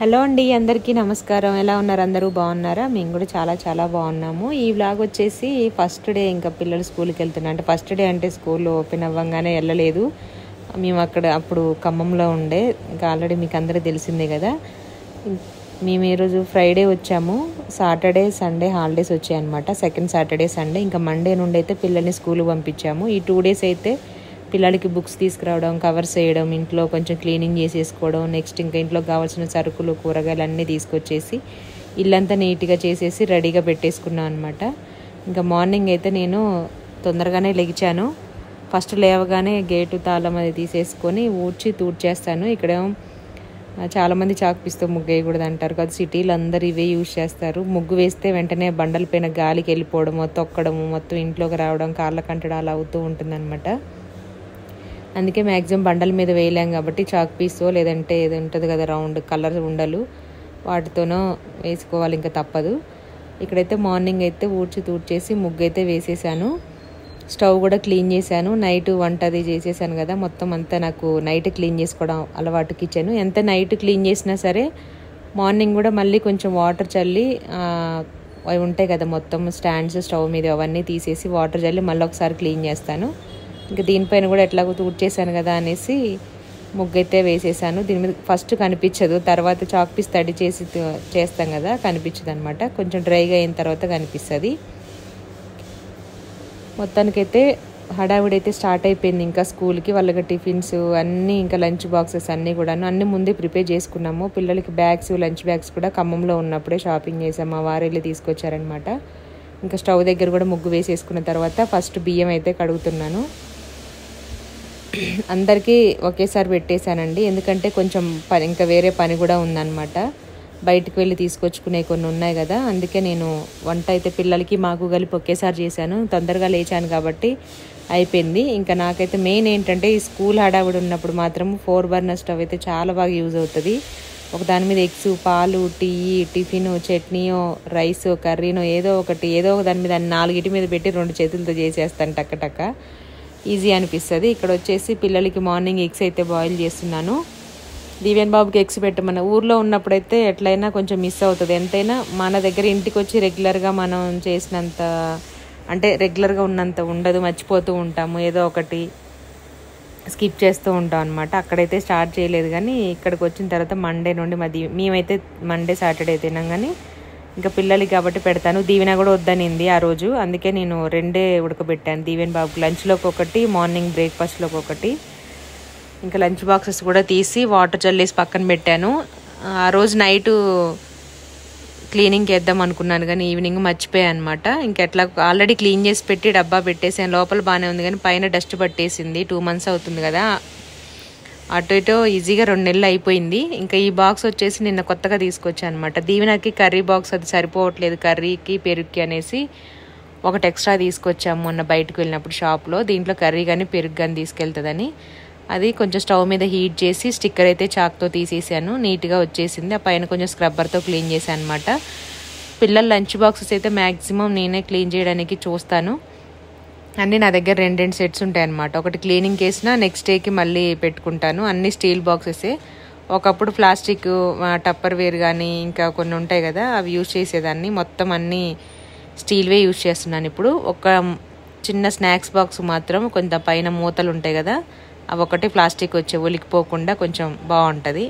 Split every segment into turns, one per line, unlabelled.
Hello అండి, అందరికీ నమస్కారం. ఎలా ఉన్నారు? అందరూ బాగున్నారా? మేము కూడా చాలా చాలా బాగున్నాము. ఈ వ్లాగ్ వచ్చేసి ఫస్ట్ డే, ఇంకా పిల్లలు స్కూల్కి వెళ్తున్నా అంటే ఫస్ట్ డే అంటే స్కూల్ ఓపెన్ అవ్వగానే వెళ్ళలేదు. మేము అప్పుడు ఖమ్మంలో ఉండే, ఇంకా ఆల్రెడీ మీకు అందరూ తెలిసిందే కదా. మేము ఈరోజు ఫ్రైడే వచ్చాము. సాటర్డే సండే హాలిడేస్ వచ్చాయి అనమాట. సెకండ్ సాటర్డే సండే, ఇంకా మండే నుండి అయితే పిల్లల్ని స్కూల్కి పంపించాము. ఈ 2 days అయితే పిల్లలకి బుక్స్ తీసుకురావడం, కవర్స్ వేయడం, ఇంట్లో కొంచెం క్లీనింగ్ చేసేసుకోవడం, నెక్స్ట్ ఇంకా ఇంట్లో కావాల్సిన సరుకులు కూరగాయలు అన్నీ తీసుకొచ్చేసి ఇల్లంతా నీట్గా చేసేసి రెడీగా పెట్టేసుకున్నాను అనమాట. ఇంకా మార్నింగ్ అయితే నేను తొందరగానే లెగిచాను. ఫస్ట్ లేవగానే గేటు తాళం అది తీసేసుకొని ఊడ్చి తూడ్చేస్తాను. ఇక్కడ చాలామంది చాకుపిస్తూ ముగ్గు వేయకూడదు అంటారు కదా, సిటీలో అందరు ఇవే యూజ్ చేస్తారు. ముగ్గు వేస్తే వెంటనే బండల పైన గాలికి వెళ్ళిపోవడము, తొక్కడము, మొత్తం ఇంట్లోకి రావడం, కాళ్ళ కంటడం అలా అవుతూ ఉంటుందన్నమాట. అందుకే మ్యాక్సిమం బండల మీద వేయలేం కాబట్టి చాక్ పీసో లేదంటే ఏది ఉంటుంది కదా రౌండ్ కలర్ ఉండలు, వాటితోనో వేసుకోవాలి, ఇంకా తప్పదు. ఇక్కడైతే మార్నింగ్ అయితే తూడ్చేసి ముగ్గు అయితే వేసేసాను. స్టవ్ కూడా క్లీన్ చేశాను. నైట్ వంట అది చేసేసాను కదా, మొత్తం అంతా నాకు నైట్ క్లీన్ చేసుకోవడం అలవాటు. కిచెన్ ఎంత నైట్ క్లీన్ చేసినా సరే మార్నింగ్ కూడా మళ్ళీ కొంచెం వాటర్ చల్లి అవి ఉంటాయి కదా మొత్తం స్టాండ్స్ స్టవ్ మీద అవన్నీ తీసేసి వాటర్ చల్లి మళ్ళీ ఒకసారి క్లీన్ చేస్తాను. ఇంకా దీనిపైన కూడా ఎట్లాగో తూడ్చేసాను కదా అనేసి ముగ్గు అయితే వేసేసాను. దీని మీద ఫస్ట్ కనిపించదు, తర్వాత చాక్ పీస్ తడి చేస్తాం కదా కనిపించదు అనమాట. కొంచెం డ్రైగా అయిన తర్వాత కనిపిస్తుంది. మొత్తానికైతే హడావిడైతే స్టార్ట్ అయిపోయింది. ఇంకా స్కూల్కి వాళ్ళకి టిఫిన్స్ అన్నీ, ఇంకా లంచ్ బాక్సెస్ అన్నీ కూడాను అన్నీ ముందే ప్రిపేర్ చేసుకున్నాము. పిల్లలకి బ్యాగ్స్, లంచ్ బ్యాగ్స్ కూడా ఖమ్మంలో ఉన్నప్పుడే షాపింగ్ చేసాము. మా వారు వెళ్ళి తీసుకొచ్చారనమాట. ఇంకా స్టవ్ దగ్గర కూడా ముగ్గు వేసేసుకున్న తర్వాత ఫస్ట్ బియ్యం అయితే కడుగుతున్నాను. అందరికీ ఒకేసారి పెట్టేశానండి, ఎందుకంటే కొంచెం ఇంకా వేరే పని కూడా ఉందన్నమాట. బయటకు వెళ్ళి తీసుకొచ్చుకునే కొన్ని ఉన్నాయి కదా, అందుకే నేను వంట అయితే పిల్లలకి మాకు కలిపి ఒకేసారి చేశాను. తొందరగా లేచాను కాబట్టి అయిపోయింది. ఇంకా నాకైతే మెయిన్ ఏంటంటే ఈ స్కూల్ హడావిడి ఉన్నప్పుడు మాత్రం 4 burner స్టవ్ అయితే చాలా బాగా యూజ్ అవుతుంది. ఒక దాని మీద ఎగ్స్, పాలు, టీ, టిఫిన్, చట్నీయో, రైస్, కర్రీనో ఏదో ఒక దాని మీద 4 మీద పెట్టి 2 చేతులతో చేసేస్తాను టక్క. ఈజీ అనిపిస్తుంది. ఇక్కడ వచ్చేసి పిల్లలకి మార్నింగ్ ఎగ్స్ అయితే బాయిల్ చేస్తున్నాను. దీవెన్ బాబుకి ఎగ్స్ పెట్టమన్న ఊర్లో ఉన్నప్పుడైతే ఎట్లయినా కొంచెం మిస్ అవుతుంది. ఎంతైనా మన దగ్గర ఇంటికి వచ్చి రెగ్యులర్గా మనం చేసినంత అంటే రెగ్యులర్గా ఉన్నంత ఉండదు, మర్చిపోతూ ఉంటాము, ఏదో ఒకటి స్కిప్ చేస్తూ ఉంటాం అనమాట. అక్కడైతే స్టార్ట్ చేయలేదు, కానీ ఇక్కడికి వచ్చిన తర్వాత మండే నుండి మేమైతే మండే సాటర్డే తినాం, కానీ ఇంకా పిల్లలకి కాబట్టి పెడతాను. దీవెన కూడా వద్దనింది ఆ రోజు, అందుకే నేను 2 ఉడకబెట్టాను. దీవెన్ బాబుకి లంచ్లోకి ఒకటి, మార్నింగ్ బ్రేక్ఫాస్ట్లోకి ఒకటి. ఇంకా లంచ్ బాక్సెస్ కూడా తీసి వాటర్ చల్లేసి పక్కన పెట్టాను. ఆ రోజు నైటు క్లీనింగ్ చేద్దాం అనుకున్నాను, కానీ ఈవినింగ్ మర్చిపోయాను అనమాట. ఇంకెట్లా ఆల్రెడీ క్లీన్ చేసి పెట్టి డబ్బా పెట్టేసాను. లోపల బాగానే ఉంది, కానీ పైన డస్ట్ పట్టేసింది. 2 months అవుతుంది కదా, అటు ఇటు ఈజీగా 2 నెలలు అయిపోయింది. ఇంకా ఈ బాక్స్ వచ్చేసి నిన్న కొత్తగా తీసుకొచ్చాను అనమాట. దీవెనకి కర్రీ బాక్స్ అది సరిపోవట్లేదు కర్రీకి పెరుగుకి అనేసి ఒకటి ఎక్స్ట్రా తీసుకొచ్చాము మొన్న బయటకు వెళ్ళినప్పుడు షాప్లో. దీంట్లో కర్రీ కానీ పెరుగు కానీ తీసుకెళ్తుందని అది కొంచెం స్టవ్ మీద హీట్ చేసి స్టిక్కర్ అయితే చాక్తో తీసేసాను. నీట్గా వచ్చేసింది. ఆ పైన కొంచెం స్క్రబ్బర్తో క్లీన్ చేశాను అనమాట. పిల్లల లంచ్ బాక్సెస్ అయితే మ్యాక్సిమం నేనే క్లీన్ చేయడానికి చూస్తాను. అన్నీ నా దగ్గర 2 సెట్స్ ఉంటాయన్నమాట. ఒకటి క్లీనింగ్ చేసినా నెక్స్ట్ డేకి మళ్ళీ పెట్టుకుంటాను. అన్నీ స్టీల్ బాక్సెసే. ఒకప్పుడు ప్లాస్టిక్ టప్పర్ వేర్ కానీ ఇంకా కొన్ని ఉంటాయి కదా, అవి యూజ్ చేసేదాన్ని. మొత్తం అన్నీ స్టీల్వే యూజ్ చేస్తున్నాను ఇప్పుడు. ఒక చిన్న స్నాక్స్ బాక్స్ మాత్రం కొంత పైన మూతలు ఉంటాయి కదా, అవి ఒకటి ప్లాస్టిక్ వచ్చే ఒలికిపోకుండా కొంచెం బాగుంటుంది.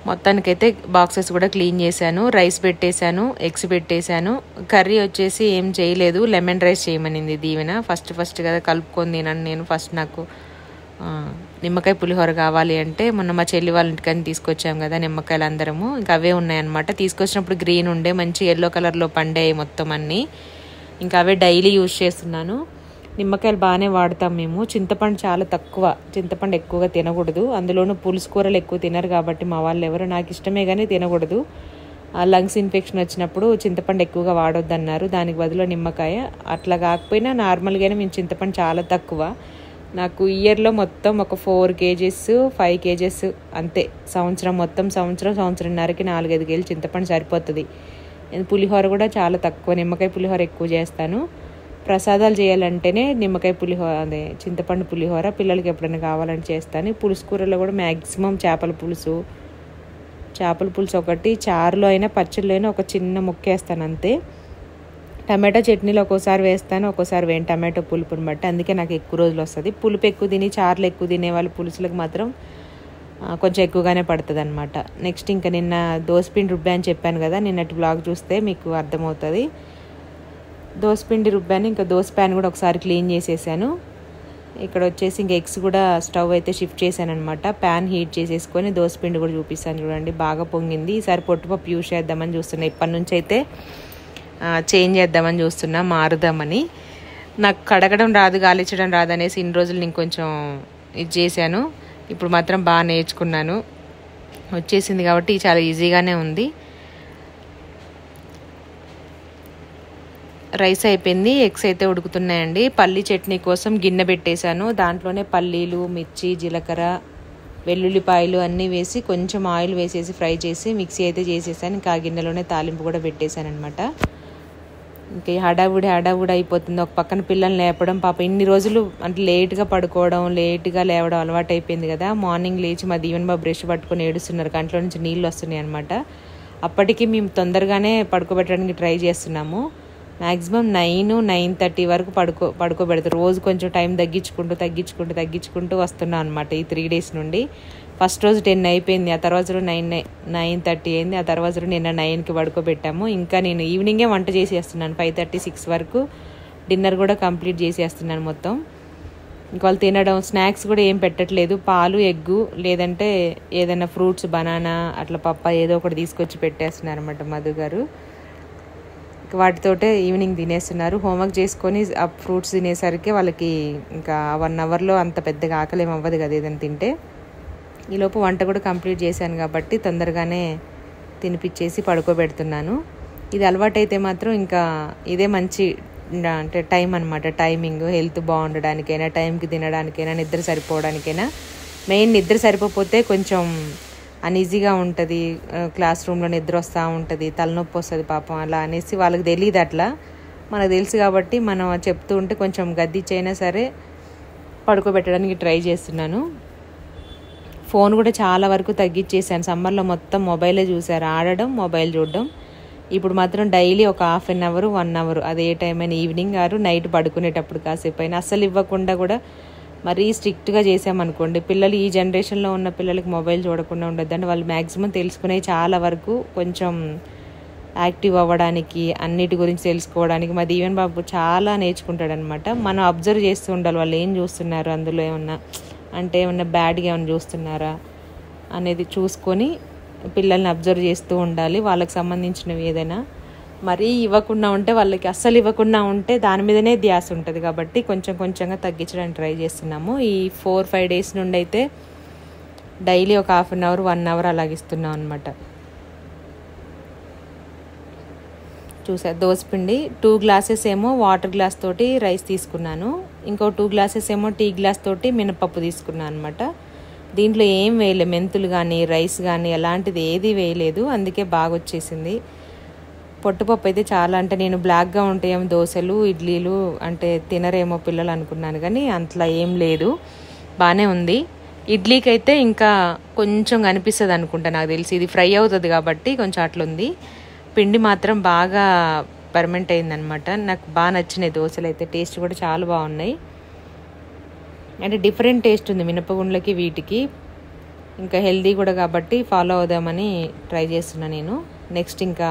మొత్తానికైతే బాక్సెస్ కూడా క్లీన్ చేశాను. రైస్ పెట్టేశాను, ఎగ్స్ పెట్టేశాను. కర్రీ వచ్చేసి ఏం చేయలేదు, లెమన్ రైస్ చేయమనింది దీవెన. ఫస్ట్ కదా కలుపుకొని తినను నేను. ఫస్ట్ నాకు నిమ్మకాయ పులిహోర కావాలి అంటే మొన్న మా చెల్లి వాళ్ళ ఇంటికని తీసుకొచ్చాము కదా నిమ్మకాయలు అందరము, ఇంకా అవే ఉన్నాయన్నమాట. తీసుకొచ్చినప్పుడు గ్రీన్ ఉండే, మంచి ఎల్లో కలర్లో పండాయి మొత్తం అన్నీ. ఇంకా అవే డైలీ యూజ్ చేస్తున్నాను. నిమ్మకాయలు బాగానే వాడతాం మేము. చింతపండు చాలా తక్కువ, చింతపండు ఎక్కువగా తినకూడదు. అందులోనూ పులుసు కూరలు ఎక్కువ తినరు కాబట్టి మా వాళ్ళు ఎవరు, నాకు ఇష్టమే కానీ తినకూడదు. లంగ్స్ ఇన్ఫెక్షన్ వచ్చినప్పుడు చింతపండు ఎక్కువగా వాడొద్దు అన్నారు. దానికి బదులు నిమ్మకాయ. అట్లా కాకపోయినా నార్మల్గానే మేము చింతపండు చాలా తక్కువ. నాకు ఇయర్లో మొత్తం ఒక 4 kgs 5 kgs అంతే. సంవత్సరంన్నరకి 4-5 కేజీలు చింతపండు సరిపోతుంది. పులిహోర కూడా చాలా తక్కువ, నిమ్మకాయ పులిహోర ఎక్కువ చేస్తాను. ప్రసాదాలు చేయాలంటేనే నిమ్మకాయ పులిహోర, అదే చింతపండు పులిహోర పిల్లలకి ఎప్పుడైనా కావాలని చేస్తాను. పులుసు కూరలో కూడా మ్యాక్సిమం చేపల పులుసు, చేపల పులుసు ఒకటి, చారులో అయినా పచ్చడిలో అయినా ఒక చిన్న ముక్క వేస్తాను అంతే. టమాటో చట్నీలో ఒక్కోసారి వేస్తాను, ఒక్కోసారి వేయండి టమాటో పులుపుని బట్టి. అందుకే నాకు ఎక్కువ రోజులు వస్తుంది. పులుపు ఎక్కువ తిని చారులు ఎక్కువ తినే వాళ్ళు పులుసులకు మాత్రం కొంచెం ఎక్కువగానే పడుతుంది అనమాట. నెక్స్ట్ ఇంకా నిన్న దోసపిండి రుబ్బా అని చెప్పాను కదా, నిన్నటి బ్లాగ్ చూస్తే మీకు అర్థమవుతుంది. దోసపిండి రుబ్బాను. ఇంకా దోస ప్యాన్ కూడా ఒకసారి క్లీన్ చేసేసాను. ఇక్కడ వచ్చేసి ఇంకా ఎగ్స్ కూడా స్టవ్ అయితే షిఫ్ట్ చేశాను అనమాట. ప్యాన్ హీట్ చేసేసుకొని దోసపిండి కూడా చూపిస్తాను చూడండి. బాగా పొంగింది. ఈసారి పొట్టుపప్పు యూజ్ చేద్దామని చూస్తున్నా. ఇప్పటి నుంచి అయితే చేంజ్ చేద్దామని చూస్తున్నా, మారుదామని. నాకు కడగడం రాదు, గాలించడం రాదు అనేసి ఇన్ని రోజులు నేను కొంచెం ఇది చేశాను. ఇప్పుడు మాత్రం బాగా నేర్చుకున్నాను, వచ్చేసింది కాబట్టి చాలా ఈజీగానే ఉంది. రైస్ అయిపోయింది, ఎగ్స్ అయితే ఉడుకుతున్నాయండి. పల్లీ చట్నీ కోసం గిన్నె పెట్టేశాను. దాంట్లోనే పల్లీలు, మిర్చి, జీలకర్ర, వెల్లుల్లిపాయలు అన్నీ వేసి కొంచెం ఆయిల్ వేసేసి ఫ్రై చేసి మిక్సీ అయితే చేసేసాను. ఇంకా ఆ గిన్నెలోనే తాలింపు కూడా పెట్టేశాను అనమాట. ఇంకా హడావుడి అయిపోతుంది. ఒక పక్కన పిల్లల్ని లేపడం, పాప ఇన్ని రోజులు అంటే లేట్గా పడుకోవడం, లేట్గా లేవడం అలవాటు అయిపోయింది కదా. మార్నింగ్ లేచి మా దీవెన్ బాబు బ్రష్ పట్టుకొని ఏడుస్తున్నారు, కంట్లో నుంచి నీళ్ళు వస్తున్నాయి అనమాట. అప్పటికి మేము తొందరగానే పడుకోబెట్టడానికి ట్రై చేస్తున్నాము. మ్యాక్సిమం 9-9:30 వరకు పడుకోబెడతారు. రోజు కొంచెం టైం తగ్గించుకుంటూ వస్తున్నాం అనమాట ఈ 3 days నుండి. ఫస్ట్ రోజు 10 అయిపోయింది, ఆ తర్వాత 9:30 అయింది, ఆ తర్వాత నిన్న 9కి పడుకోబెట్టాము. ఇంకా నేను ఈవినింగే వంట చేసేస్తున్నాను. 5:30-6 వరకు డిన్నర్ కూడా కంప్లీట్ చేసేస్తున్నాను మొత్తం. ఇంకా వాళ్ళు తినడం, స్నాక్స్ కూడా ఏం పెట్టట్లేదు. పాలు, ఎగ్గు, లేదంటే ఏదైనా ఫ్రూట్స్, బనానా అట్లా పప్ప ఏదో ఒకటి తీసుకొచ్చి పెట్టేస్తున్నారు అనమాట మధు గారు. వాటితోటే ఈవినింగ్ తినేస్తున్నారు. హోంవర్క్ చేసుకొని ఆ ఫ్రూట్స్ తినేసరికి వాళ్ళకి ఇంకా 1 అవర్లో అంత పెద్దగా ఆకలి అవ్వదు కదా ఏదైనా తింటే. ఈలోపు వంట కూడా కంప్లీట్ చేశాను కాబట్టి తొందరగానే తినిపించేసి పడుకోబెడుతున్నాను. ఇది అలవాటైతే మాత్రం ఇంకా ఇదే మంచి అంటే టైం అనమాట. టైమింగ్ హెల్త్ బాగుండడానికైనా, టైంకి తినడానికైనా, నిద్ర సరిపోవడానికైనా. మెయిన్ నిద్ర సరిపోతే కొంచెం అన్ఈజీగా ఉంటుంది, క్లాస్ రూమ్లో నిద్ర వస్తూ ఉంటుంది, తలనొప్పి వస్తుంది పాపం. అలా అనేసి వాళ్ళకి తెలియదు, అట్లా మనకు తెలుసు కాబట్టి మనం చెప్తూ ఉంటే కొంచెం గద్దిచ్చైనా సరే పడుకోబెట్టడానికి ట్రై చేస్తున్నాను. ఫోన్ కూడా చాలా వరకు తగ్గించేసాను. సమ్మర్లో మొత్తం మొబైలే చూసారు, ఆడడం, మొబైల్ చూడడం. ఇప్పుడు మాత్రం డైలీ ఒక 1/2 hour 1 hour, అది ఏ టైం అయినా ఈవినింగ్ ఆరు నైట్ పడుకునేటప్పుడు కాసేపు అయినా. అస్సలు ఇవ్వకుండా కూడా మరీ స్ట్రిక్ట్గా చేసామనుకోండి, పిల్లలు ఈ జనరేషన్లో ఉన్న పిల్లలకి మొబైల్ చూడకుండా ఉండద్దు. అంటే వాళ్ళు మ్యాక్సిమం తెలుసుకునే చాలా వరకు కొంచెం యాక్టివ్ అవ్వడానికి, అన్నిటి గురించి తెలుసుకోవడానికి మా దీవెన్ బాబు చాలా నేర్చుకుంటాడు అనమాట. మనం అబ్జర్వ్ చేస్తూ ఉండాలి, వాళ్ళు ఏం చూస్తున్నారు, అందులో ఏమన్నా బ్యాడ్గా ఏమైనా చూస్తున్నారా అనేది చూసుకొని పిల్లల్ని అబ్జర్వ్ చేస్తూ ఉండాలి. వాళ్ళకి సంబంధించినవి ఏదైనా మరీ ఇవ్వకుండా ఉంటే, వాళ్ళకి అస్సలు ఇవ్వకుండా ఉంటే దాని మీదనే ధ్యాస ఉంటుంది. కాబట్టి కొంచెంగా తగ్గించడానికి ట్రై చేస్తున్నాము. ఈ 4-5 days నుండి అయితే డైలీ ఒక 1/2 hour 1 hour అలాగిస్తున్నాం అనమాట. చూసారు దోసపిండి 2 glasses ఏమో వాటర్ గ్లాస్ తోటి రైస్ తీసుకున్నాను, ఇంకో 2 glasses ఏమో టీ గ్లాస్ తోటి మినపప్పు తీసుకున్నాను అనమాట. దీంట్లో ఏం వేయలేదు, మెంతులు కానీ రైస్ కానీ అలాంటిది ఏది వేయలేదు, అందుకే బాగా వచ్చేసింది. పొట్టుపప్పు అయితే చాలా, అంటే నేను బ్లాక్గా ఉంటాయేమో దోశలు, ఇడ్లీలు అంటే తినరేమో పిల్లలు అనుకున్నాను, కానీ అంతలా ఏం లేదు, బాగానే ఉంది. ఇడ్లీకి అయితే ఇంకా కొంచెం కనిపిస్తుంది అనుకుంటా, నాకు తెలిసి ఇది ఫ్రై అవుతుంది కాబట్టి కొంచెం అట్లుంది. పిండి మాత్రం బాగా పర్మనెంట్ అయిందనమాట. నాకు బాగా నచ్చినాయి దోశలు అయితే, టేస్ట్ కూడా చాలా బాగున్నాయి. అంటే డిఫరెంట్ టేస్ట్ ఉంది మినపగుండ్లకి వీటికి. ఇంకా హెల్దీ కూడా కాబట్టి ఫాలో అవుదామని ట్రై చేస్తున్నాను నేను. నెక్స్ట్ ఇంకా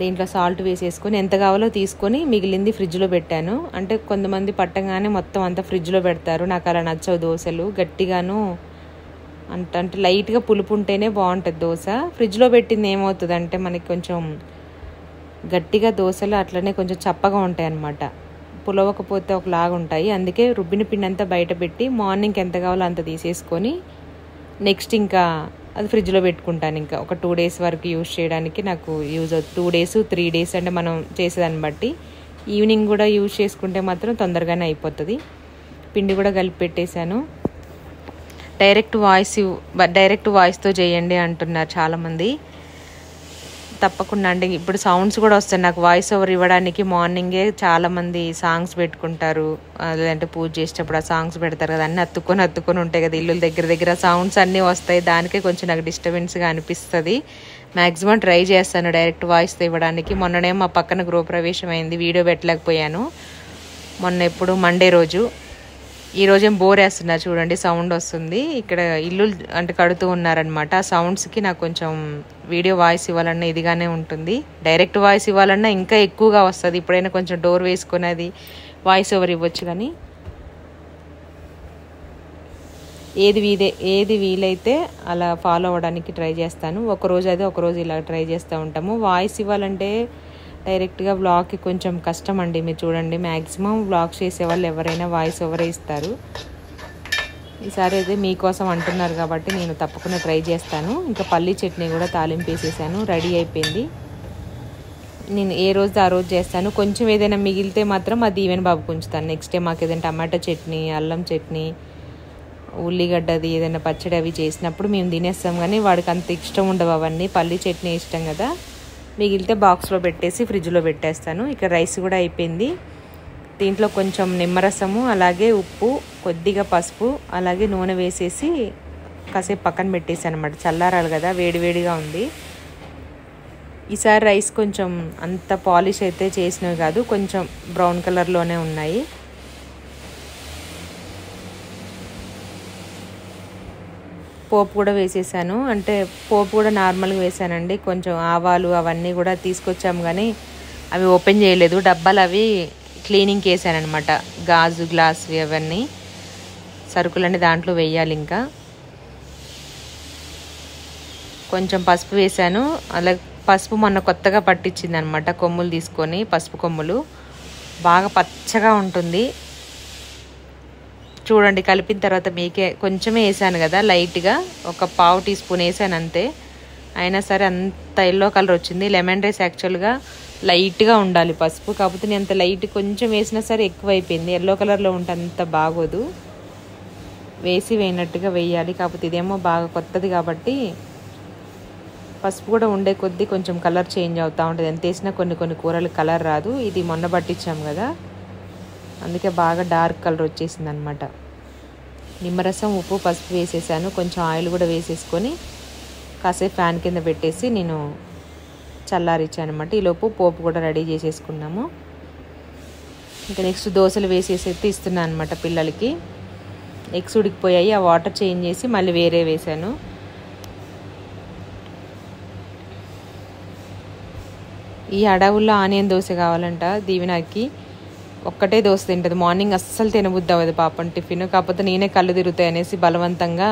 దీంట్లో సాల్ట్ వేసేసుకొని ఎంత కావాలో తీసుకొని మిగిలింది ఫ్రిడ్జ్లో పెట్టాను. అంటే కొంతమంది పట్టంగానే మొత్తం అంతా ఫ్రిడ్జ్లో పెడతారు, నాకు అలా నచ్చవు. దోశలు గట్టిగాను అంటే లైట్గా పులుపు ఉంటేనే బాగుంటుంది దోశ. ఫ్రిడ్జ్లో పెట్టింది ఏమవుతుంది అంటే మనకి కొంచెం గట్టిగా దోశలు అట్లనే కొంచెం చప్పగా ఉంటాయి అన్నమాట, పులవకపోతే ఒకలాగా ఉంటాయి. అందుకే రుబ్బిన పిండి అంతా బయట పెట్టి మార్నింగ్కి ఎంత కావాలో అంత తీసేసుకొని నెక్స్ట్ ఇంకా అది ఫ్రిడ్జ్లో పెట్టుకుంటాను. ఇంకా ఒక 2 days వరకు యూజ్ చేయడానికి నాకు యూజ్ అవుతుంది. 2 days 3 days అంటే మనం చేసేదాన్ని బట్టి. ఈవినింగ్ కూడా యూజ్ చేసుకుంటే మాత్రం తొందరగానే అయిపోతుంది. పిండి కూడా కలిపి పెట్టేశాను. డైరెక్ట్ వాయిస్తో చేయండి అంటున్నారు చాలామంది. తప్పకుండా అండి. ఇప్పుడు సౌండ్స్ కూడా వస్తాయి నాకు వాయిస్ ఓవర్ ఇవ్వడానికి. మార్నింగే చాలామంది సాంగ్స్ పెట్టుకుంటారు, లేదంటే పూజ చేసేటప్పుడు ఆ సాంగ్స్ పెడతారు కదా, అన్నీ అత్తుకొని ఉంటాయి కదా ఇల్లుల దగ్గర సౌండ్స్ అన్నీ వస్తాయి. దానికే కొంచెం నాకు డిస్టర్బెన్స్గా అనిపిస్తుంది. మ్యాక్సిమం ట్రై చేస్తాను డైరెక్ట్ వాయిస్తో ఇవ్వడానికి. మొన్ననే మా పక్కన గృహప్రవేశం అయింది, వీడియో పెట్టలేకపోయాను. మొన్న ఎప్పుడు మండే రోజు. ఈ రోజేం బోర్ వేస్తున్నారు చూడండి, సౌండ్ వస్తుంది. ఇక్కడ ఇల్లు అంటే కడుతూ ఉన్నారనమాట. ఆ సౌండ్స్కి నాకు కొంచెం వీడియో వాయిస్ ఇవ్వాలన్నా ఇదిగానే ఉంటుంది. డైరెక్ట్ వాయిస్ ఇవ్వాలన్నా ఇంకా ఎక్కువగా వస్తుంది. ఇప్పుడైనా కొంచెం డోర్ వేసుకొని అది వాయిస్ ఓవర్ ఇవ్వచ్చు. కానీ ఏది వీలైతే అలా ఫాలో అవ్వడానికి ట్రై చేస్తాను. ఒకరోజు అది ఒకరోజు ఇలా ట్రై చేస్తూ ఉంటాము. వాయిస్ ఇవ్వాలంటే డైరెక్ట్గా వ్లాగ్కి కొంచెం కష్టం అండి. మీరు చూడండి, మ్యాక్సిమం వ్లాగ్ చేసే వాళ్ళు ఎవరైనా వాయిస్ ఓవరే ఇస్తారు. ఈసారి అయితే మీకోసం అంటున్నారు కాబట్టి నేను తప్పకుండా ట్రై చేస్తాను. ఇంకా పల్లీ చట్నీ కూడా తాలింపు వేసేసాను, రెడీ అయిపోయింది. నేను ఏ రోజు ఆ రోజు చేస్తాను. కొంచెం ఏదైనా మిగిలితే మాత్రం అది ఈవెన్ బాబుకి ఉంచుతాను. నెక్స్ట్ డే మాకు ఏదైనా టమాటా చట్నీ, అల్లం చట్నీ, ఉల్లిగడ్డది ఏదైనా పచ్చడి అవి చేసినప్పుడు మేము తినేస్తాం. కానీ వాడికి అంత ఇష్టం ఉండవు అవన్నీ. పల్లీ చట్నీ ఇష్టం కదా, మిగిలితే బాక్స్లో పెట్టేసి ఫ్రిడ్జ్లో పెట్టేస్తాను. ఇక్కడ రైస్ కూడా అయిపోయింది. దీంట్లో కొంచెం నిమ్మరసము, అలాగే ఉప్పు, కొద్దిగా పసుపు, అలాగే నూనె వేసేసి కాసేపు పక్కన పెట్టేసాను అనమాట. చల్లారాలి కదా, వేడివేడిగా ఉంది. ఈసారి రైస్ కొంచెం అంత పాలిష్ అయితే చేసినవి కాదు, కొంచెం బ్రౌన్ కలర్లోనే ఉన్నాయి. పోపు కూడా వేసేసాను. అంటే పోపు కూడా నార్మల్గా వేసానండి. కొంచెం ఆవాలు అవన్నీ కూడా తీసుకొచ్చాము కానీ అవి ఓపెన్ చేయలేదు. డబ్బాలు అవి క్లీనింగ్కి వేసాను అనమాట. గాజు గ్లాసువి అవన్నీ సరుకులన్నీ దాంట్లో వేయాలి. ఇంకా కొంచెం పసుపు వేసాను. అలాగే పసుపు మొన్న కొత్తగా పట్టించింది అనమాట, కొమ్ములు తీసుకొని. పసుపు కొమ్ములు బాగా పచ్చగా ఉంటుంది. చూడండి, కలిపిన తర్వాత మీకే కొంచెమే వేసాను కదా, లైట్గా ఒక పావు టీ స్పూన్ వేసాను అంతే. అయినా సరే అంత ఎల్లో కలర్ వచ్చింది. లెమన్ రైస్ యాక్చువల్గా లైట్గా ఉండాలి పసుపు, కాకపోతే నేను అంత లైట్ కొంచెం వేసినా సరే ఎక్కువ అయిపోయింది. ఎల్లో కలర్లో ఉంటే అంత బాగోదు, వేసినట్టుగా వేయాలి. కాకపోతే ఇదేమో బాగా కొత్తది కాబట్టి పసుపు కూడా ఉండే కొద్దీ కొంచెం కలర్ చేంజ్ అవుతూ ఉంటుంది. ఎంత వేసినా కొన్ని కూరలు కలర్ రాదు. ఇది మొన్న పట్టించాం కదా, అందుకే బాగా డార్క్ కలర్ వచ్చేసింది అనమాట. నిమ్మరసం, ఉప్పు, పసుపు వేసేసాను. కొంచెం ఆయిల్ కూడా వేసేసుకొని కాసేపు ఫ్యాన్ కింద పెట్టేసి నేను చల్లారిచ్చాను అనమాట. ఈలోపు పోపు కూడా రెడీ చేసేసుకున్నాము. ఇంకా నెక్స్ట్ దోశలు వేసేసి ఇస్తున్నాను అనమాట పిల్లలకి. ఎగ్స్ ఉడికిపోయాయి, ఆ వాటర్ చేంజ్ చేసి మళ్ళీ వేరే వేసాను. ఈ అడవుల్లో ఆనియన్ దోశ కావాలంట దీవెనకి. ఒక్కటే దోశ తింటుంది, మార్నింగ్ అస్సలు తినబుద్ది అవ్వదు పాపం టిఫిన్. కాకపోతే నేనే కళ్ళు తిరుగుతాయి అనేసి బలవంతంగా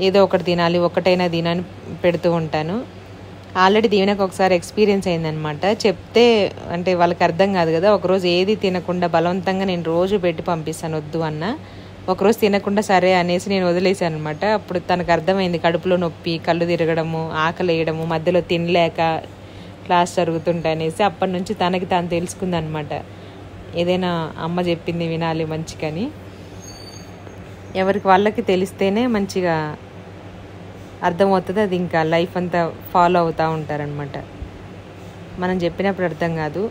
ఏదో ఒకటి తినాలి, ఒక్కటైనా తినని పెడుతూ ఉంటాను. ఆల్రెడీ దీవెనకు ఒకసారి ఎక్స్పీరియన్స్ అయిందనమాట. చెప్తే అంటే వాళ్ళకి అర్థం కాదు కదా. ఒకరోజు ఏది తినకుండా బలవంతంగా నేను రోజు పెట్టి పంపిస్తాను వద్దు అన్న. ఒకరోజు తినకుండా సరే అనేసి నేను వదిలేసాను అనమాట. అప్పుడు తనకు అర్థమైంది, కడుపులో నొప్పి, కళ్ళు తిరగడము, ఆకలి వేయడము, మధ్యలో తినలేక క్లాస్ జరుగుతుంటా అనేసి. అప్పటి నుంచి తనకి తాను తెలుసుకుందనమాట, ఏదైనా అమ్మ చెప్పింది వినాలి మంచిగాని. ఎవరికి వాళ్ళకి తెలిస్తేనే మంచిగా అర్థమవుతుంది. అది ఇంకా లైఫ్ అంతా ఫాలో అవుతూ ఉంటారనమాట. మనం చెప్పినప్పుడు అర్థం కాదు.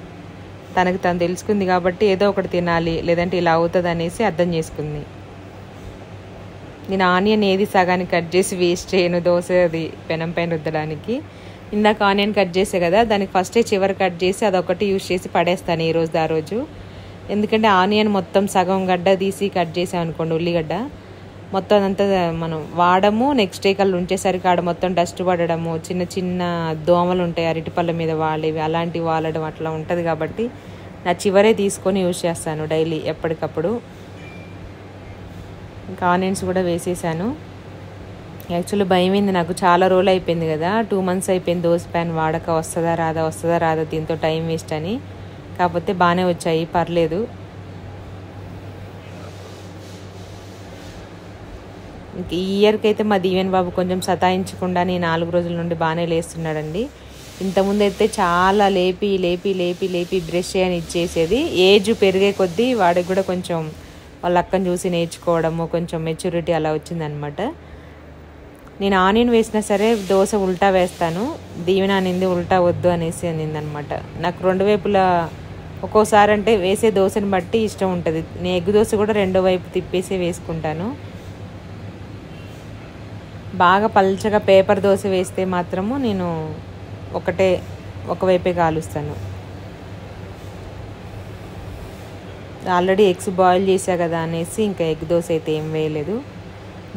తనకి తను తెలుసుకుంది కాబట్టి ఏదో ఒకటి తినాలి, లేదంటే ఇలా అవుతుంది అనేసి అర్థం చేసుకుంది. నేను ఆనియన్ ఏది సగానికి కట్ చేసి వేస్ట్ చేయను దోశ అది పెనం పైన రుద్దడానికి. ఇందాక ఆనియన్ కట్ చేసే కదా, దానికి ఫస్టే చివరి కట్ చేసి అదొకటి యూజ్ చేసి పడేస్తాను ఈ రోజు ఆ రోజు. ఎందుకంటే ఆనియన్ మొత్తం సగం గడ్డ తీసి కట్ చేసాం అనుకోండి, ఉల్లిగడ్డ మొత్తం అదంతా మనం వాడము. నెక్స్ట్ డే కల్లా ఉంచేసరికి ఆడ మొత్తం డస్ట్ పడడము, చిన్న చిన్న దోమలు ఉంటాయి అరటిపళ్ళ మీద వాడేవి, అలాంటివి వాడడం అట్లా ఉంటుంది. కాబట్టి నా చివరే తీసుకొని యూజ్ చేస్తాను డైలీ ఎప్పటికప్పుడు. ఇంకా ఆనియన్స్ కూడా వేసేసాను. యాక్చువల్లీ భయమైంది నాకు, చాలా రోజులు అయిపోయింది కదా, 2 months అయిపోయింది దోశ ప్యాన్ వాడక. వస్తుందా రాదా దీంతో టైం వేస్ట్ అని. కాకపోతే బాగానే వచ్చాయి, పర్లేదు. ఇంక ఈ ఇయర్కి అయితే మా దీవెన్ బాబు కొంచెం సతాయించకుండా 4 రోజుల నుండి బాగానే లేస్తున్నాడండి. ఇంతకుముందు అయితే చాలా లేపి బ్రష్ చేయని ఇచ్చేసేది. ఏజ్ పెరిగే కొద్దీ వాడికి కూడా కొంచెం వాళ్ళ అక్కని చూసి నేర్చుకోవడము, కొంచెం మెచ్యూరిటీ అలా వచ్చిందనమాట. నేను ఆనియన్ వేసినా సరే దోశ ఉల్టా వేస్తాను. దీవెన అనింది ఉల్టా వద్దు అనేసి అనింది అనమాట. నాకు రెండు వైపులా ఒక్కోసారి అంటే వేసే దోశని బట్టి ఇష్టం ఉంటుంది. నేను ఎగ్ దోశ కూడా రెండో వైపు తిప్పేసి వేసుకుంటాను. బాగా పల్చగా పేపర్ దోశ వేస్తే మాత్రము నేను ఒకవైపే కాలుస్తాను. ఆల్రెడీ ఎగ్స్ బాయిల్ చేసా కదా అనేసి ఇంకా ఎగ్ దోశ అయితే ఏం వేయలేదు.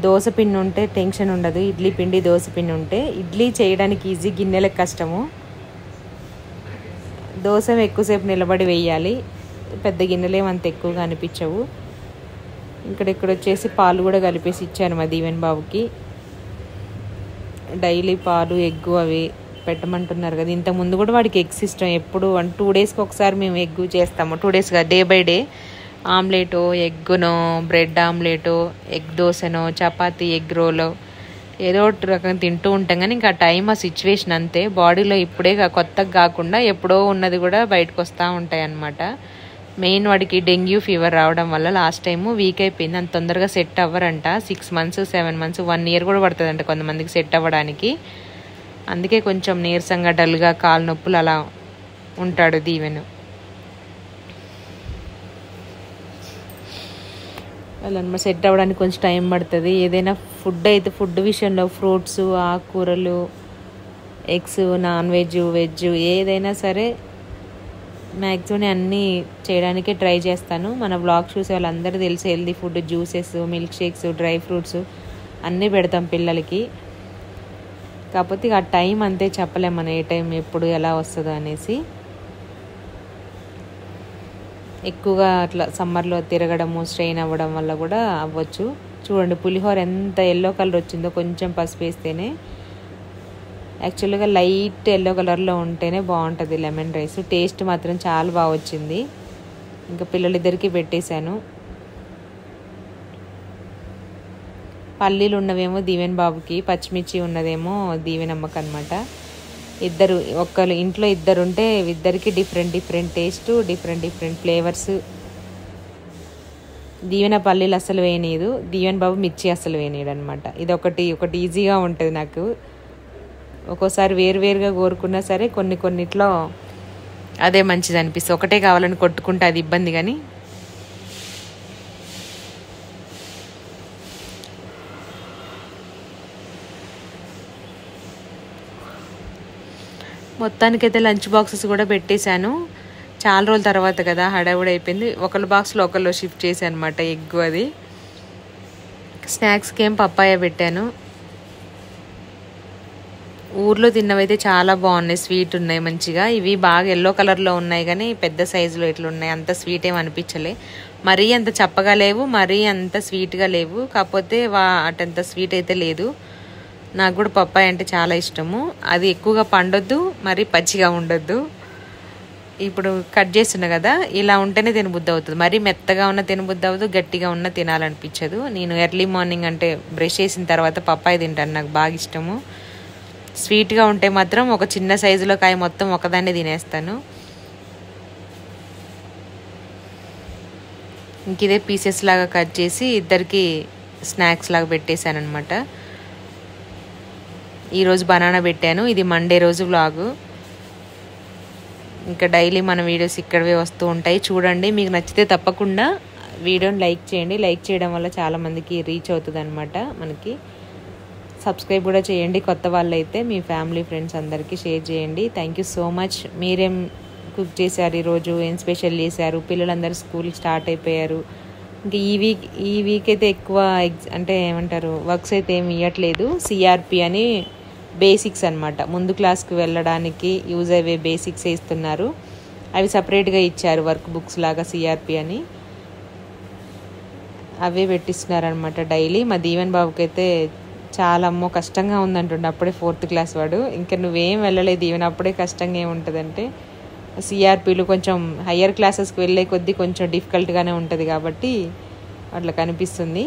దోశ పిండి ఉంటే టెన్షన్ ఉండదు. ఇడ్లీ పిండి దోశ పిండి ఉంటే ఇడ్లీ చేయడానికి ఈజీ, గిన్నెలకు కష్టము. దోశ ఎక్కువసేపు నిలబడి వేయాలి. పెద్ద గిన్నెలేం అంత ఎక్కువగా అనిపించవు. ఇక్కడ వచ్చేసి పాలు కూడా కలిపేసి ఇచ్చాను మా దీవెన్ బాబుకి. డైలీ పాలు ఎగ్గు అవి పెట్టమంటున్నారు కదా. ఇంతకుముందు కూడా వాడికి ఎగ్స్ ఇష్టం. ఎప్పుడు 2 డేస్కి ఒకసారి మేము ఎగ్గు చేస్తాము. 2 డేస్గా డే బై డే ఆమ్లెటో, ఎగ్గునో, బ్రెడ్ ఆమ్లెటో, ఎగ్ దోశనో, చపాతీ, ఎగ్ రోలో ఏదో ఒకటి రకంగా తింటూ ఉంటాం. కానీ ఇంకా టైం, ఆ సిచ్యువేషన్ అంతే. బాడీలో ఇప్పుడే కొత్తగా కాకుండా ఎప్పుడో ఉన్నది కూడా బయటకు వస్తూ ఉంటాయి అన్నమాట. మెయిన్ వాడికి డెంగ్యూ ఫీవర్ రావడం వల్ల లాస్ట్ టైము వీక్ అయిపోయింది. అంత తొందరగా సెట్ అవ్వరంట. 6 months 7 months 1 year కూడా పడుతుందంట కొంతమందికి సెట్ అవ్వడానికి. అందుకే కొంచెం నీరసంగా, డల్గా, కాలు నొప్పులు అలా ఉంటాడు దీవెను. అలా సెట్ అవ్వడానికి కొంచెం టైం పడుతుంది. ఏదైనా ఫుడ్ అయితే ఫుడ్ విషయంలో ఫ్రూట్స్, ఆకుకూరలు, ఎగ్స్, నాన్ వెజ్, వెజ్ ఏదైనా సరే మ్యాక్సిమం అన్నీ చేయడానికే ట్రై చేస్తాను. మన బ్లాగ్ చూసే వాళ్ళందరూ తెలిసి healthy food, juices, milk shakes, dry fruits అన్నీ పెడతాం పిల్లలకి. కాకపోతే ఆ టైం అంతే చెప్పలేం మనం ఏ టైం ఎప్పుడు ఎలా వస్తుందో అనేసి. ఎక్కువగా అట్లా సమ్మర్లో తిరగడము, స్ట్రెయిన్ అవ్వడం వల్ల కూడా అవ్వచ్చు. చూడండి పులిహోర ఎంత ఎల్లో కలర్ వచ్చిందో, కొంచెం పసుపు వేస్తేనే. యాక్చువల్గా లైట్ ఎల్లో కలర్లో ఉంటేనే బాగుంటుంది లెమన్ రైస్. టేస్ట్ మాత్రం చాలా బాగా వచ్చింది. ఇంకా పిల్లలిద్దరికీ పెట్టేశాను. పల్లీలు ఉన్నవేమో దీవెన్ బాబుకి, పచ్చిమిర్చి ఉన్నదేమో దీవెనమ్మకి అనమాట. ఒకళ్ళు ఇంట్లో ఇద్దరు ఉంటే ఇద్దరికి డిఫరెంట్ టేస్ట్, డిఫరెంట్ ఫ్లేవర్స్. దీవెన పల్లీలు అస్సలు వేయనీయదు, దీవెన్ బాబు మిర్చి అస్సలు వేయనీయడు అనమాట. ఇది ఒకటి ఈజీగా ఉంటుంది నాకు. ఒక్కోసారి వేరువేరుగా కోరుకున్నా సరే కొన్నిట్లో అదే మంచిది అనిపిస్తుంది. ఒకటే కావాలని కొట్టుకుంటే అది ఇబ్బంది. కానీ మొత్తానికైతే లంచ్ బాక్సెస్ కూడా పెట్టేశాను. చాలా రోజుల తర్వాత కదా, హడావుడి అయిపోయింది. ఒకళ్ళ బాక్స్లో ఒకళ్ళు షిఫ్ట్ చేశాను అనమాట ఎగ్. అది స్నాక్స్కి ఏం పప్పాయ పెట్టాను. ఊర్లో తిన్నవైతే చాలా బాగున్నాయి, స్వీట్ ఉన్నాయి మంచిగా. ఇవి బాగా ఎల్లో కలర్లో ఉన్నాయి కానీ పెద్ద సైజులో ఇట్లున్నాయి. అంత స్వీట్ ఏం అనిపించలే. మరీ అంత చప్పగా లేవు, మరీ అంత స్వీట్గా లేవు. కాకపోతే అటంత స్వీట్ అయితే లేదు. నాకు కూడా పప్పాయ అంటే చాలా ఇష్టము. అది ఎక్కువగా పండొద్దు, మరీ పచ్చిగా ఉండొద్దు. ఇప్పుడు కట్ చేస్తున్నా కదా, ఇలా ఉంటేనే తినబుద్ధి అవుతుంది. మరీ మెత్తగా ఉన్న తినబుద్ధి అవ్వదు, గట్టిగా ఉన్న తినాలనిపించదు. నేను ఎర్లీ మార్నింగ్ అంటే బ్రష్ చేసిన తర్వాత పప్పాయ తింటాను, నాకు బాగా ఇష్టము. స్వీట్గా ఉంటే మాత్రం ఒక చిన్న సైజులో కాయ మొత్తం ఒకదాన్నే తినేస్తాను. ఇంక ఇదే పీసెస్ లాగా కట్ చేసి ఇద్దరికి స్నాక్స్ లాగా పెట్టేశాను అనమాట. ఈరోజు బనానా పెట్టాను. ఇది మండే రోజు వ్లాగు. ఇంకా డైలీ మన వీడియోస్ ఇక్కడవే వస్తూ ఉంటాయి, చూడండి. మీకు నచ్చితే తప్పకుండా వీడియోని లైక్ చేయండి. లైక్ చేయడం వల్ల చాలామందికి రీచ్ అవుతుంది అనమాట. మనకి సబ్స్క్రైబ్ కూడా చేయండి. కొత్త వాళ్ళైతే మీ ఫ్యామిలీ ఫ్రెండ్స్ అందరికీ షేర్ చేయండి. Thank you so much. మీరేం కుక్ చేశారు ఈరోజు, ఏం స్పెషల్ చేశారు? పిల్లలందరూ స్కూల్కి స్టార్ట్ అయిపోయారు. ఇంకా ఈ వీక్ అయితే ఎక్కువ అంటే ఏమంటారు, వర్క్స్ అయితే ఏమి ఇవ్వట్లేదు. సిఆర్పి అని బేసిక్స్ అనమాట, ముందు క్లాస్కి వెళ్ళడానికి యూజ్ అయ్యే బేసిక్స్ ఇస్తున్నారు. అవి సపరేట్గా ఇచ్చారు వర్క్ బుక్స్ లాగా, సిఆర్పి అని. అవే పెట్టిస్తున్నారనమాట డైలీ. మా దీవెన్ బాబుకి అయితే చాలా కష్టంగా ఉందంటుండే. అప్పుడే 4th class వాడు. ఇంకా నువ్వేం వెళ్ళలేదు ఈవెన్, అప్పుడే కష్టంగా ఏముంటుందంటే, సిఆర్పీలు కొంచెం హయ్యర్ క్లాసెస్కి వెళ్ళే కొద్దీ కొంచెం డిఫికల్ట్గానే ఉంటుంది కాబట్టి అట్లా కనిపిస్తుంది.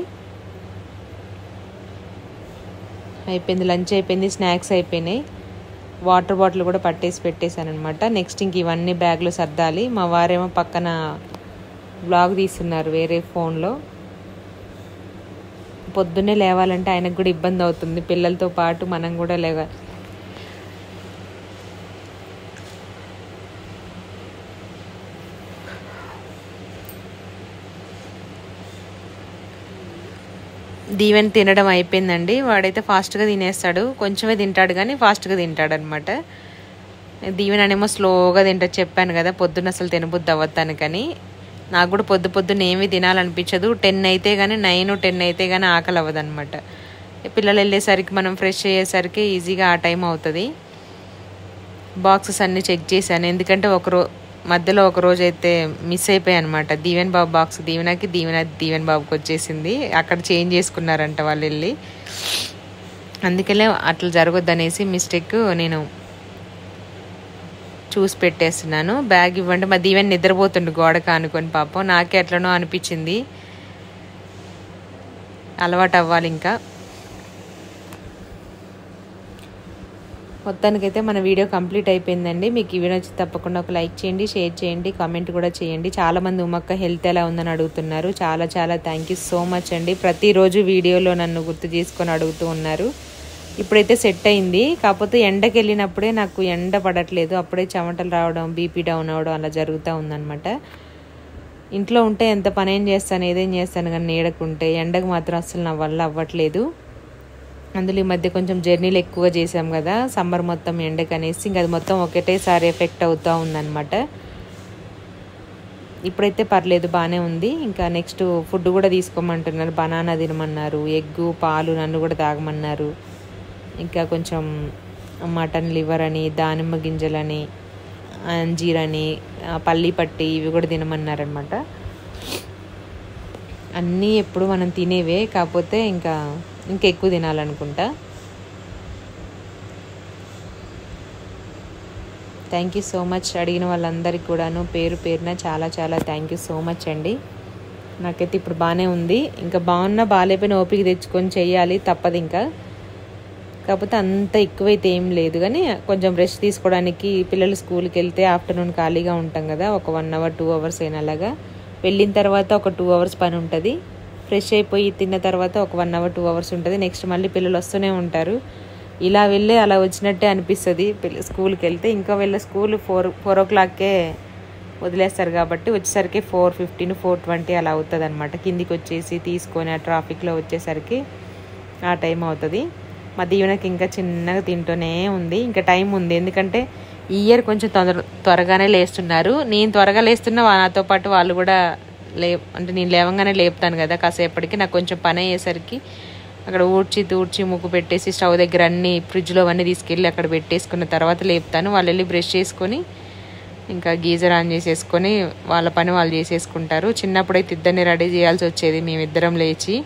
అయిపోయింది, లంచ్ అయిపోయింది, స్నాక్స్ అయిపోయినాయి. వాటర్ బాటిల్ కూడా పెట్టేశాను అనమాట. నెక్స్ట్ ఇంక ఇవన్నీ బ్యాగ్లో సర్దాలి. మా వారేమో పక్కన బ్లాగ్ తీస్తున్నారు వేరే ఫోన్లో. పొద్దున్నే లేవాలంటే ఆయనకు కూడా ఇబ్బంది అవుతుంది, పిల్లలతో పాటు మనం కూడా లేవాలి. దీవెన తినడం అయిపోయిందండి. వాడైతే ఫాస్ట్గా తినేస్తాడు, కొంచెమే తింటాడు కానీ ఫాస్ట్గా తింటాడు అనమాట. దీవెననేమో స్లోగా తింటాడు. చెప్పాను కదా పొద్దున్న అసలు తినబుద్ధి అవ్వద్దాను, కానీ నాకు కూడా పొద్దున్న ఏమీ తినాలనిపించదు. 10 అయితే కానీ 9, 10 అయితే కానీ ఆకలి అవ్వదు అనమాట. పిల్లలు వెళ్ళేసరికి మనం ఫ్రెష్ అయ్యేసరికి ఈజీగా ఆ టైం అవుతుంది. బాక్సెస్ అన్నీ చెక్ చేశాను, ఎందుకంటే మధ్యలో ఒక రోజు అయితే మిస్ అయిపోయాయి అనమాట. దీవెన్ బాబు బాక్స్ దీవెనకి, దీవెన్ బాబుకి వచ్చేసింది. అక్కడ చేంజ్ చేసుకున్నారంట వాళ్ళు వెళ్ళి, అందుకనే అట్లా జరగొద్దు అనేసి మిస్టేక్ నేను చూసి పెట్టేస్తున్నాను. బ్యాగ్ ఇవ్వండి. మా దీవెన్ నిద్రపోతుండు గోడకు అనుకొని, పాపం నాకే ఎట్లనో అనిపించింది. అలవాటు అవ్వాలి ఇంకా. మొత్తానికైతే మన వీడియో కంప్లీట్ అయిపోయిందండి. మీకు ఈ వీడియో వచ్చి తప్పకుండా ఒక లైక్ చేయండి, షేర్ చేయండి, కామెంట్ కూడా చేయండి. చాలామంది ఉమక్క హెల్త్ ఎలా ఉందని అడుగుతున్నారు. చాలా థ్యాంక్ యూ సో మచ్ అండి. ప్రతిరోజు వీడియోలో నన్ను గుర్తు చేసుకొని అడుగుతూ ఉన్నారు. ఇప్పుడైతే సెట్ అయింది, కాకపోతే ఎండకి వెళ్ళినప్పుడే నాకు ఎండ పడట్లేదు, అప్పుడే చెమటలు రావడం, బీపీ డౌన్ అవ్వడం అలా జరుగుతూ ఉందన్నమాట. ఇంట్లో ఉంటే ఎంత పని ఏం చేస్తాను, ఏదేం చేస్తాను, కానీ నీడకుంటే ఎండకు మాత్రం అసలు నా వల్ల అవ్వట్లేదు. అందులో ఈ మధ్య కొంచెం జర్నీలు ఎక్కువగా చేసాం కదా, సమ్మర్ మొత్తం ఎండకు అనేసి ఇంకా అది మొత్తం ఒకటేసారి ఎఫెక్ట్ అవుతూ ఉందన్నమాట. ఇప్పుడైతే పర్లేదు, బాగానే ఉంది. ఇంకా నెక్స్ట్ ఫుడ్ కూడా తీసుకోమంటున్నారు. బనానా తినమన్నారు, ఎగ్గు, పాలు నన్ను కూడా తాగమన్నారు. ఇంకా కొంచెం మటన్ లివర్ అని, దానిమ్మ గింజలని, అంజీరని, పల్లి పట్టి ఇవి కూడా తినమన్నారనమాట. అన్నీ ఎప్పుడు మనం తినేవే, కాకపోతే ఇంకా ఎక్కువ తినాలనుకుంటా. Thank you so much. అడిగిన వాళ్ళందరికీ కూడాను పేరు పేరున చాలా థ్యాంక్ యూ సో మచ్ అండి. నాకైతే ఇప్పుడు బాగానే ఉంది. ఇంకా బాగున్నా బాగాలేపోయినా ఓపిక తెచ్చుకొని చెయ్యాలి, తప్పదు ఇంకా. కాకపోతే అంత ఎక్కువైతే ఏం లేదు, కానీ కొంచెం రెస్ట్ తీసుకోవడానికి పిల్లలు స్కూల్కి వెళ్తే ఆఫ్టర్నూన్ ఖాళీగా ఉంటాం కదా, ఒక 1 అవర్ 2 అవర్స్ అయినా అలాగా. వెళ్ళిన తర్వాత ఒక 2 అవర్స్ పని ఉంటుంది. ఫ్రెష్ అయిపోయి తిన్న తర్వాత ఒక 1 అవర్ 2 అవర్స్ ఉంటుంది. నెక్స్ట్ మళ్ళీ పిల్లలు వస్తూనే ఉంటారు. ఇలా వెళ్ళి అలా వచ్చినట్టే అనిపిస్తుంది. స్కూల్కి వెళ్తే ఇంకా స్కూల్ 4 o'clockకే వదిలేస్తారు కాబట్టి వచ్చేసరికి 4:15, 4:20 అలా అవుతుంది అనమాట. కిందికి వచ్చేసి తీసుకొని ఆ ట్రాఫిక్లో వచ్చేసరికి ఆ టైం అవుతుంది. మా దీవెనకి ఇంకా చిన్నగా తింటూనే ఉంది, ఇంకా టైం ఉంది. ఎందుకంటే ఈ ఇయర్ కొంచెం త్వరగానే లేస్తున్నారు. నేను త్వరగా లేస్తున్నా, నాతో పాటు వాళ్ళు కూడా అంటే నేను లేవంగానే లేపుతాను కదా, కాసేపటికి నాకు కొంచెం పని అయ్యేసరికి అక్కడ ఊడ్చి ముగ్గు పెట్టేసి స్టవ్ దగ్గర అన్నీ ఫ్రిడ్జ్లో అవన్నీ తీసుకెళ్ళి అక్కడ పెట్టేసుకున్న తర్వాత లేపుతాను. వాళ్ళు వెళ్ళి బ్రష్ చేసుకొని ఇంకా గీజర్ ఆన్ చేసేసుకొని వాళ్ళ పని వాళ్ళు చేసేసుకుంటారు. చిన్నప్పుడైతే ఇద్దరిని రెడీ చేయాల్సి వచ్చేది, మేమిద్దరం లేచి.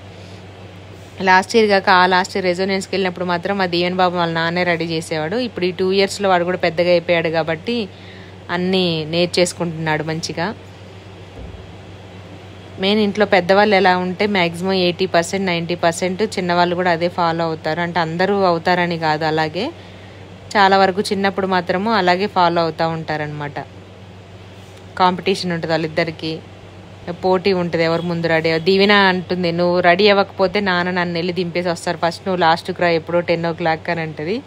లాస్ట్ ఇయర్ కాక లాస్ట్ ఇయర్ రెజోనెన్స్కి వెళ్ళినప్పుడు మాత్రం మా దీవెన్ బాబు వాళ్ళ నాన్నే రెడీ చేసేవాడు. ఇప్పుడు ఈ 2 yearsలో వాడు కూడా పెద్దగా అయిపోయాడు కాబట్టి అన్నీ నేర్చేసుకుంటున్నాడు మంచిగా. మెయిన్ ఇంట్లో పెద్దవాళ్ళు ఎలా ఉంటే మ్యాక్సిమం 80%, 90% చిన్నవాళ్ళు కూడా అదే ఫాలో అవుతారు. అంటే అందరూ అవుతారని కాదు, అలాగే చాలా వరకు చిన్నప్పుడు మాత్రము అలాగే ఫాలో అవుతూ ఉంటారనమాట. కాంపిటీషన్ ఉంటుంది వాళ్ళిద్దరికి, పోటీ ఉంటుంది ఎవరు ముందు రెడీ. దీవెన అంటుంది, నువ్వు రెడీ అవ్వకపోతే నాన్న నన్ను వెళ్ళి దింపేసి వస్తారు, ఫస్ట్ నువ్వు లాస్ట్కి రా, ఎప్పుడో 10 o'clock అని అంటుంది.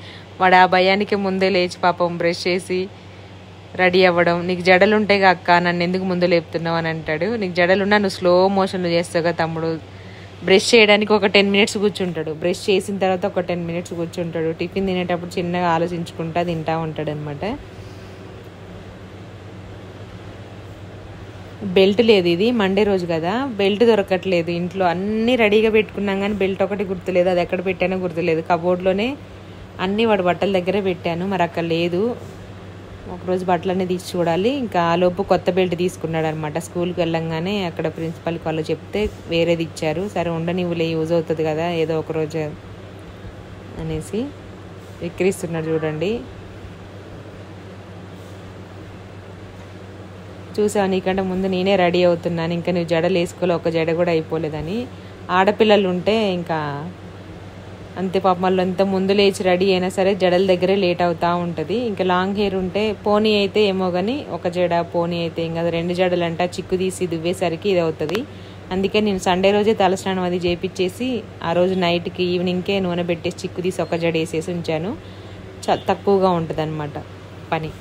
వాడు ఆ భయానికి ముందే లేచి పాపం బ్రష్ చేసి రెడీ అవ్వడం. నీకు జడలు ఉంటాయి అక్క, నన్ను ఎందుకు ముందు లేపుతున్నావు అని అంటాడు. నీకు జడలున్నా నువ్వు స్లో మోషన్లో చేస్తావుగా తమ్ముడు. బ్రష్ చేయడానికి ఒక 10 minutes కూర్చుంటాడు, బ్రష్ చేసిన తర్వాత ఒక 10 minutes కూర్చుంటాడు. టిఫిన్ తినేటప్పుడు చిన్నగా ఆలోచించుకుంటా తింటా ఉంటాడు అనమాట. బెల్ట్ లేదు, ఇది మండే రోజు కదా, బెల్ట్ దొరకట్లేదు ఇంట్లో. అన్నీ రెడీగా పెట్టుకున్నాం కానీ బెల్ట్ ఒకటి గుర్తులేదు, అది ఎక్కడ పెట్టానో గుర్తులేదు. కబోర్డ్లోనే అన్నీ వాడు బట్టల దగ్గరే పెట్టాను, మరి అక్కడ లేదు. ఒకరోజు బట్టలన్నీ తీసి చూడాలి. ఇంకా ఆలోపు కొత్త బెల్ట్ తీసుకున్నాడు అనమాట. స్కూల్కి వెళ్ళంగానే అక్కడ ప్రిన్సిపల్కి వాళ్ళు చెప్తే వేరేది ఇచ్చారు. సరే ఉండనివ్వులే, యూజ్ అవుతుంది కదా ఏదో ఒకరోజు అనేసి విక్రిస్తున్నాడు. చూడండి, చూసావు, నీకంటే ముందు నేనే రెడీ అవుతున్నాను, ఇంకా నువ్వు జడలు వేసుకోలే, ఒక జడ కూడా అయిపోలేదని. ఆడపిల్లలు ఉంటే ఇంకా అంతే పాపం, వాళ్ళు ఎంత ముందు లేచి రెడీ అయినా సరే జడల దగ్గరే లేట్ అవుతూ ఉంటుంది. ఇంకా లాంగ్ హెయిర్ ఉంటే పోనీ అయితే ఏమో కానీ, ఒక జడ పోనీ అయితే ఇంకా 2 జడలు అంట చిక్కు తీసి దువ్వేసరికి ఇది అవుతుంది. అందుకే నేను సండే రోజే తలస్నానం అది చేపించేసి ఆ రోజు నైట్కి ఈవినింగ్కే నూనె పెట్టేసి చిక్కు తీసి ఒక జడ వేసేసి ఉంచాను. తక్కువగా ఉంటుంది అన్నమాట పని.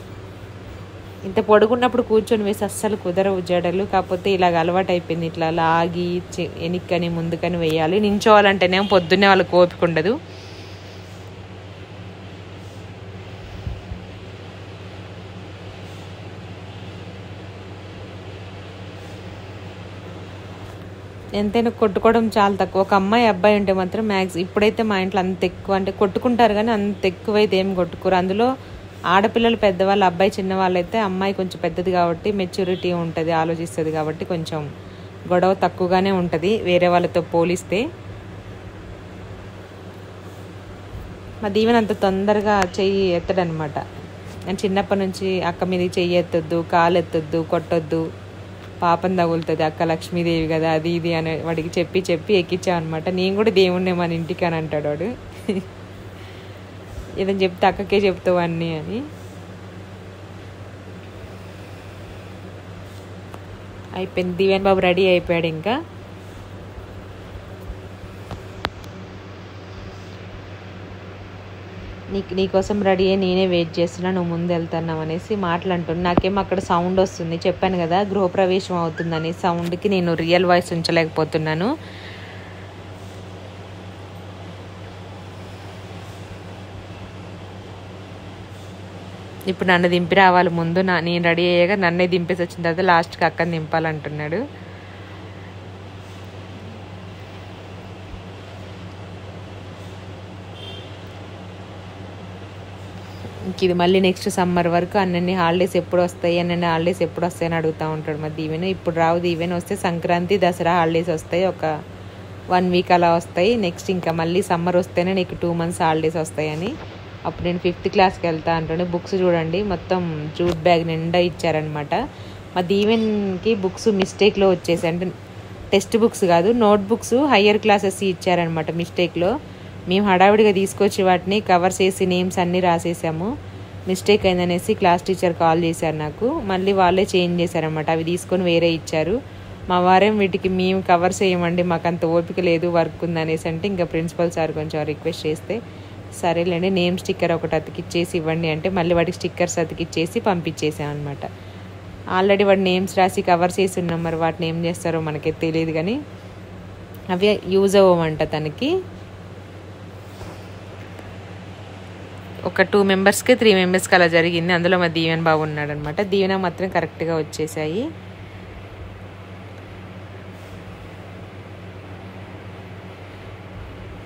ఇంత పొడుగున్నప్పుడు కూర్చొని వేసి అస్సలు కుదరవు జడలు. కాకపోతే ఇలాగ అలవాటు అయిపోయింది, ఇట్లా లాగి వెనక్కని ముందుకని వేయాలి. నించోవాలంటేనేమో పొద్దున్నే వాళ్ళకి ఓపిక ఉండదు. ఎంతైనా కొట్టుకోవడం చాలా తక్కువ. ఒక అమ్మాయి అబ్బాయి ఉంటే మాత్రం ఇప్పుడైతే మా ఇంట్లో అంత ఎక్కువ అంటే కొట్టుకుంటారు, కానీ అంత ఎక్కువైతే ఏం కొట్టుకోరు. అందులో ఆడపిల్లలు పెద్దవాళ్ళు, అబ్బాయి చిన్నవాళ్ళు అయితే అమ్మాయి కొంచెం పెద్దది కాబట్టి మెచ్యూరిటీ ఉంటుంది, ఆలోచిస్తుంది కాబట్టి కొంచెం గొడవ తక్కువగానే ఉంటుంది వేరే వాళ్ళతో పోలిస్తే. మా దీవెన అంత తొందరగా చెయ్యి ఎత్తడనమాట. నేను చిన్నప్పటి నుంచి అక్క మీద చెయ్యి ఎత్తొద్దు, కాలు ఎత్తొద్దు, కొట్టొద్దు, పాపం తగులుతుంది, అక్క లక్ష్మీదేవి కదా అది ఇది అని వాడికి చెప్పి చెప్పి ఎక్కించామన్నమాట. నేను కూడా దేవుణ్ణి మన ఇంటికి అని అంటాడు వాడు. ఏదని చెప్తే అక్కకే చెప్తావు అన్నీ అని. అయిపోయింది, దివ్యాన్ బాబు రెడీ అయిపోయాడు. ఇంకా నీకోసం రెడీ అయ్యి నేనే వెయిట్ చేస్తున్నా, నువ్వు ముందు వెళ్తున్నావు అనేసి మాట్లాడుతున్నాను. నాకేమో అక్కడ సౌండ్ వస్తుంది, చెప్పాను కదా గృహప్రవేశం అవుతుందని. సౌండ్కి నేను రియల్ వాయిస్ ఉంచలేకపోతున్నాను. ఇప్పుడు నన్ను దింపి రావాలి ముందు, నేను రెడీ అయ్యాక నన్నే దింపేసి వచ్చిన తర్వాత లాస్ట్కి అక్కని దింపాలంటున్నాడు. ఇది మళ్ళీ నెక్స్ట్ సమ్మర్ వరకు అన్నీ హాలిడేస్ ఎప్పుడు వస్తాయి అని అడుగుతూ ఉంటాడు మా దీవెన. ఇప్పుడు రావు, దీవెన వస్తే సంక్రాంతి దసరా హాలిడేస్ వస్తాయి, ఒక 1 వీక్ అలా వస్తాయి. నెక్స్ట్ ఇంకా మళ్ళీ సమ్మర్ వస్తేనే నీకు 2 months హాలిడేస్ వస్తాయని. అప్పుడు నేను 5th క్లాస్కి వెళ్తా అంటుండే. బుక్స్ చూడండి మొత్తం జూట్ బ్యాగ్ నిండా ఇచ్చారనమాట. మా దీవెన్కి బుక్స్ మిస్టేక్లో వచ్చేసాయి, అంటే టెక్స్ట్ బుక్స్ కాదు, నోట్ బుక్స్ హయ్యర్ క్లాసెస్ ఇచ్చారనమాట మిస్టేక్లో. మేము హడావిడిగా తీసుకొచ్చి వాటిని కవర్స్ వేసి నేమ్స్ అన్నీ రాసేసాము. మిస్టేక్ అయిందనేసి క్లాస్ టీచర్ కాల్ చేశారు నాకు. మళ్ళీ వాళ్ళే చేంజ్ చేశారనమాట, అవి తీసుకొని వేరే ఇచ్చారు. మా వారేం వీటికి మేము కవర్స్ వేయమండి, మాకు అంత ఓపిక లేదు, వర్క్ ఉందనేసి అంటే ఇంకా ప్రిన్సిపల్ సార్ కొంచెం రిక్వెస్ట్ చేస్తే సరేలేండి నేమ్ స్టిక్కర్ ఒకటి అతికిచ్చేసి ఇవ్వండి అంటే మళ్ళీ వాటికి స్టిక్కర్స్ అతికిచ్చేసి పంపించేసామన్నమాట. ఆల్రెడీ వాడు నేమ్స్ రాసి కవర్స్ వేసి ఉన్నాం, మరి వాటిని ఏం చేస్తారో మనకి తెలియదు, కానీ అవి యూజ్ అవ్వమంట తనకి. ఒక 2 మెంబర్స్కి 3 మెంబర్స్కి అలా జరిగింది. అందులో మా దీవెన్ బాబు ఉన్నాడు అనమాట. దీవెన మాత్రం కరెక్ట్గా వచ్చేసాయి.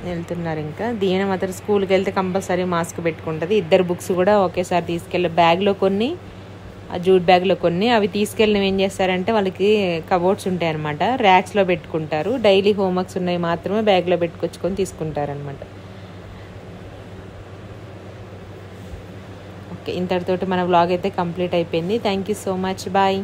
వెళ్తున్నారు. ఇంకా దీవెన మాత్రం స్కూల్కి వెళ్తే కంపల్సరీ మాస్క్ పెట్టుకుంటుంది. 2 బుక్స్ కూడా ఒకేసారి తీసుకెళ్ళి బ్యాగ్లో కొన్ని, ఆ జూట్ బ్యాగ్లో కొన్ని, అవి తీసుకెళ్ళినవి ఏం చేస్తారంటే వాళ్ళకి కబోర్డ్స్ ఉంటాయి అనమాట, ర్యాక్స్లో పెట్టుకుంటారు. డైలీ హోంవర్క్స్ ఉన్నవి మాత్రమే బ్యాగ్లో పెట్టుకొచ్చుకొని తీసుకుంటారనమాట. ఓకే, ఇంతటితోటి మన వ్లాగ్ అయితే కంప్లీట్ అయిపోయింది. Thank you so much, bye.